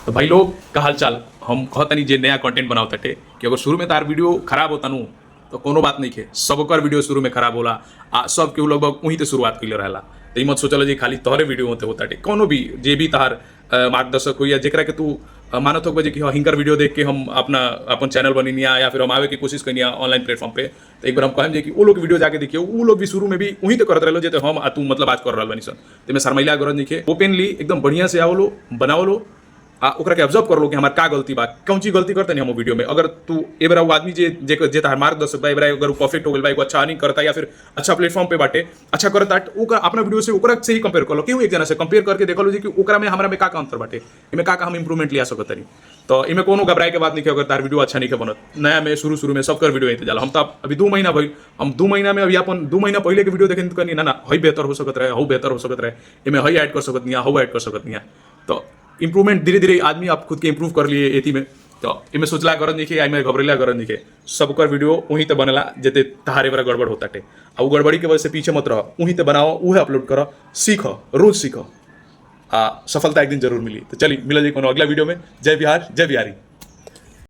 तो भाई लोग का हाल चाल हम कहतनी जे नया कंटेंट बनावत टे कि अगर शुरू में तार वीडियो खराब होता नु तो कोनो बात नहीं है, सबकर वीडियो शुरू में खराब होला आ सब के लगभग वहीं से शुरुआत कैले रहला। तो मत सोचल जी खाली तोहरे वीडियो होते होता टे, कोनो भी जे भी तार मार्गदर्शक हो या जेकरा के तू मानत हो बजे कि हिंकर वीडियो देख के हम अपना अपन चैनल बनिया या फिर हम आवे की कोशिश करिया ऑनलाइन प्लेटफॉर्म पे, तो एक बार हम कहम जे कि वो लोग वीडियो जाके देखिए, वो लोग भी शुरू में भी वहीं तो करत रहलो जे हम आ तू मतलब आज कर रहल बनी सन। तो में शर्मिला गरज नहीं है, ओपनली एकदम बढ़िया से आवलो बनावलो आ ओकरा के ऑब्जर्व कर लो कि हमार का गलती बा, कौन चीज गलती करते नहीं हम वीडियो में। अगर तू ए बार वो आदमी जे जे जे तार मार्गदर्शक बा, ए बार अगर परफेक्ट हो गेल बा, एगो अच्छा अर्निंग करता या फिर अच्छा प्लेटफॉर्म पे बाटे अच्छा करता, ओकरा अपना वीडियो से ओकरा से ही कंपेयर कर लो, क्यों एक जना से कंपेयर करके देख लो जी कि ओकरा में हमरा में का अंतर बाटे, इमे का हम इंप्रूवमेंट लिया सकत तनी। तो इमे कोनो घबराए के बात नहीं है अगर तार वीडियो अच्छा नहीं के बनत। नया में शुरू में सबकर वीडियो आते जाला, हम तो अभी 2 महीना भइल, हम 2 महीना में अभी अपन 2 महीना पहले के वीडियो देखे तो ना ना हई बेहतर हो सकत रहे, हऊ बेहतर हो सकत रहे, इमे हई ऐड कर सकत नहीं, हऊ ऐड कर सकत नहीं। तो इंप्रूवमेंट धीरे धीरे आदमी आप खुद के इंप्रूव कर लिए एथी में। तो इमें सोचला गरज नहीं है, घबरेला गरज नहीं है, सबकर वीडियो वहीं तो बनेला जेते तहारे बड़ा गड़बड़ होता टे। आ वो गड़बड़ी के वजह से पीछे मत रहो, वहीं तो बनाओ, वह अपलोड करो, सीखो, रोज सीखो, सफलता एक दिन जरूर मिली। तो चलिए मिला जी कोनो अगला वीडियो में। जय बिहार, जय बिहारी।